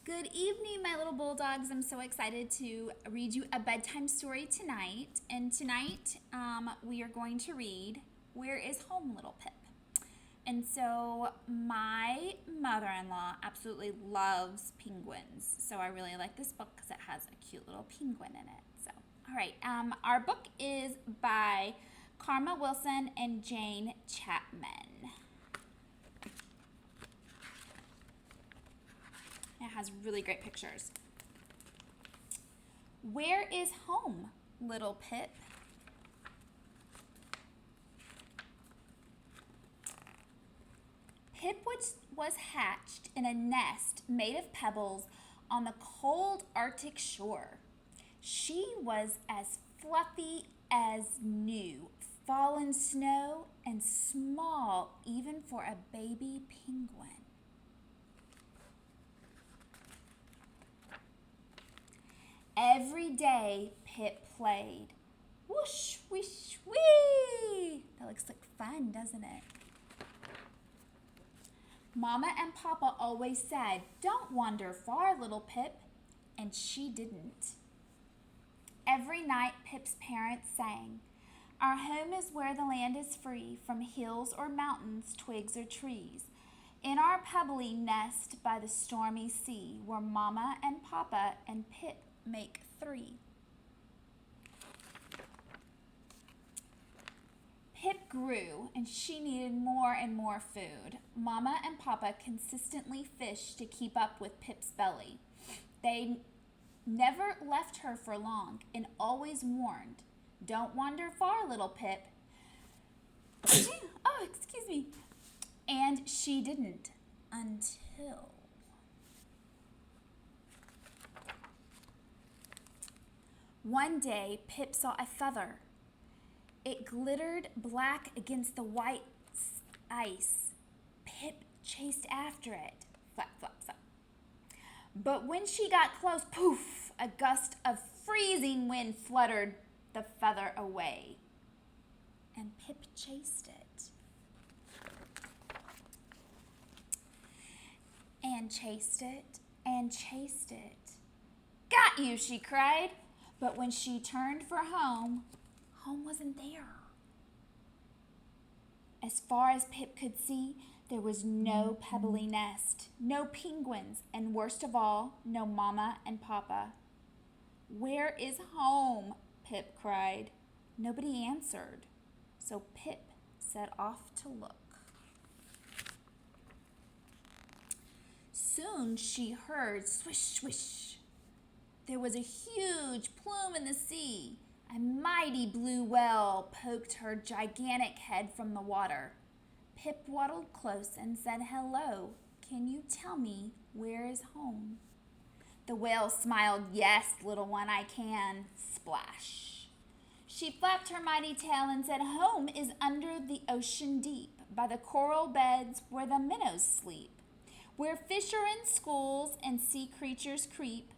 Good evening, my little bulldogs. I'm so excited to read you a bedtime story tonight. And tonight, we are going to read Where is Home, Little Pip? And so, my mother in law absolutely loves penguins. So, I really like this book because it has a cute little penguin in it. So, all right. Our book is by Karma Wilson and Jane Chapman. It has really great pictures. Where is home, little Pip? Pip was hatched in a nest made of pebbles on the cold Arctic shore. She was as fluffy as new, fallen snow, and small even for a baby penguin. Every day, Pip played. Whoosh, whoosh, whee! That looks like fun, doesn't it? Mama and Papa always said, "Don't wander far, little Pip," and she didn't. Every night, Pip's parents sang, "Our home is where the land is free from hills or mountains, twigs or trees. In our pebbly nest by the stormy sea, where Mama and Papa and Pip make three." Pip grew and she needed more and more food. Mama and Papa consistently fished to keep up with Pip's belly. They never left her for long and always warned, "Don't wander far, little Pip." Oh, excuse me. And she didn't until one day Pip saw a feather. It glittered black against the white ice. Pip chased after it. Flap, flap, flap. But when she got close, poof, a gust of freezing wind fluttered the feather away. And Pip chased it. And chased it, and chased it. "Got you," she cried. But when she turned for home, home wasn't there. As far as Pip could see, there was no pebbly nest, no penguins, and worst of all, no Mama and Papa. "Where is home?" Pip cried. Nobody answered, so Pip set off to look. Soon she heard swish, swish. There was a huge plume in the sea. A mighty blue whale poked her gigantic head from the water. Pip waddled close and said, "Hello, can you tell me where is home?" The whale smiled, "Yes, little one, I can." Splash. She flapped her mighty tail and said, "Home is under the ocean deep, by the coral beds where the minnows sleep, where fish are in schools and sea creatures creep,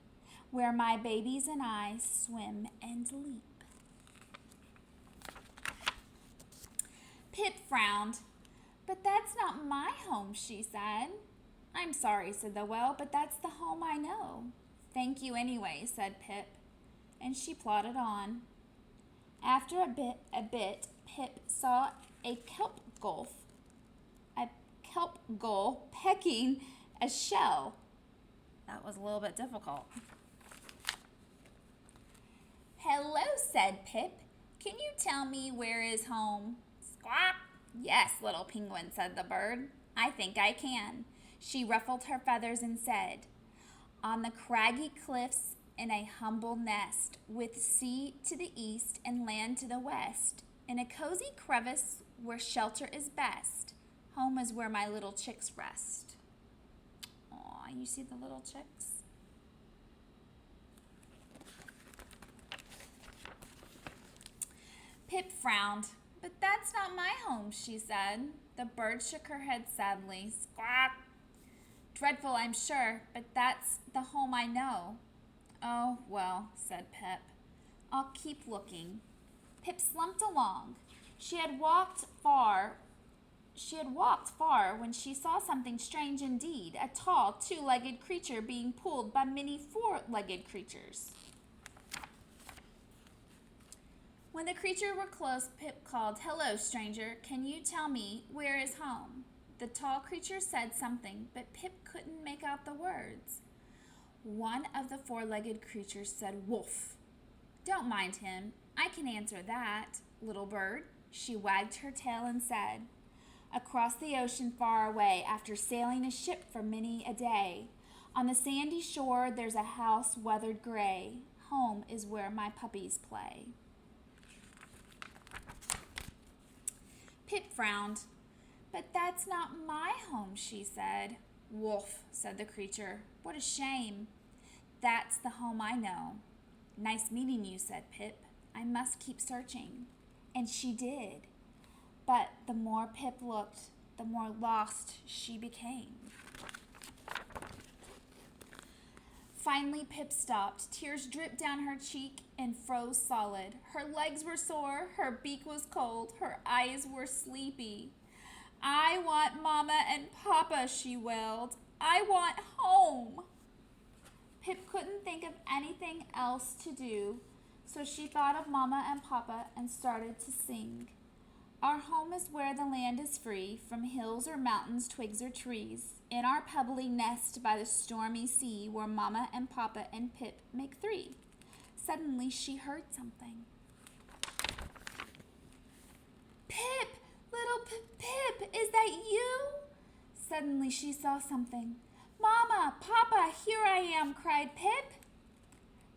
where my babies and I swim and leap." Pip frowned. "But that's not my home," she said. "I'm sorry," said the whale, "but that's the home I know." "Thank you anyway," said Pip, and she plodded on. After a bit, Pip saw a kelp gull pecking a shell. That was a little bit difficult. "Hello," said Pip. "Can you tell me where is home?" Squawk. "Yes, little penguin," said the bird. "I think I can." She ruffled her feathers and said, "On the craggy cliffs in a humble nest, with sea to the east and land to the west, in a cozy crevice where shelter is best, home is where my little chicks rest." Aw, you see the little chicks? Pip frowned. "But that's not my home," she said. The bird shook her head sadly. Squawk. "Dreadful, I'm sure, but that's the home I know." "Oh, well," said Pip, "I'll keep looking." Pip slumped along. She had walked far She had walked far when she saw something strange indeed, a tall, two-legged creature being pulled by many four-legged creatures. When the creatures were close, Pip called, "Hello, stranger. Can you tell me where is home?" The tall creature said something, but Pip couldn't make out the words. One of the four-legged creatures said, "Wolf." "Don't mind him. I can answer that, little bird." She wagged her tail and said, "Across the ocean far away, after sailing a ship for many a day, on the sandy shore there's a house weathered gray. Home is where my puppies play." Pip frowned. "But that's not my home," she said. "Wolf," said the creature. "What a shame. That's the home I know." "Nice meeting you," said Pip. "I must keep searching." And she did. But the more Pip looked, the more lost she became. Finally, Pip stopped. Tears dripped down her cheek and froze solid. Her legs were sore, her beak was cold, her eyes were sleepy. "I want Mama and Papa," she wailed. "I want home." Pip couldn't think of anything else to do, so she thought of Mama and Papa and started to sing. "Our home is where the land is free, from hills or mountains, twigs or trees, in our pebbly nest by the stormy sea, where Mama and Papa and Pip make three." Suddenly she heard something. "Pip! Little Pip! Is that you?" Suddenly she saw something. "Mama! Papa! Here I am!" cried Pip.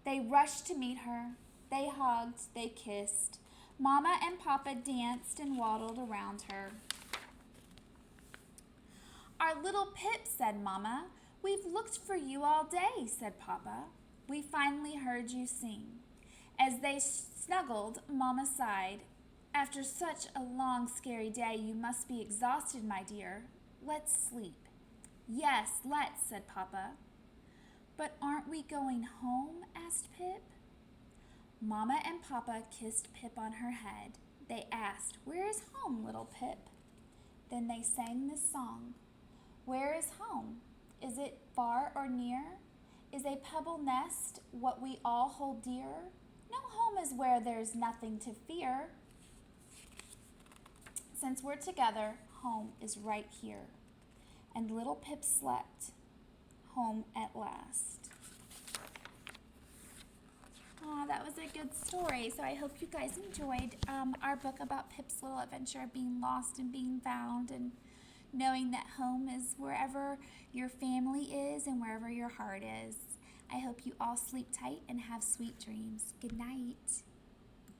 They rushed to meet her. They hugged, they kissed. Mama and Papa danced and waddled around her. "Our little Pip," said Mama. "We've looked for you all day," said Papa. "We finally heard you sing." As they snuggled, Mama sighed. "After such a long, scary day, you must be exhausted, my dear. Let's sleep." "Yes, let's," said Papa. "But aren't we going home?" asked Pip. Mama and Papa kissed Pip on her head. They asked, "Where is home, little Pip?" Then they sang this song. "Where is home? Is it far or near? Is a pebble nest what we all hold dear? No home is where there's nothing to fear. Since we're together, home is right here." And little Pip slept. Home at last. Oh, that was a good story. So I hope you guys enjoyed our book about Pip's little adventure of being lost and being found, and knowing that home is wherever your family is and wherever your heart is. I hope you all sleep tight and have sweet dreams. Good night.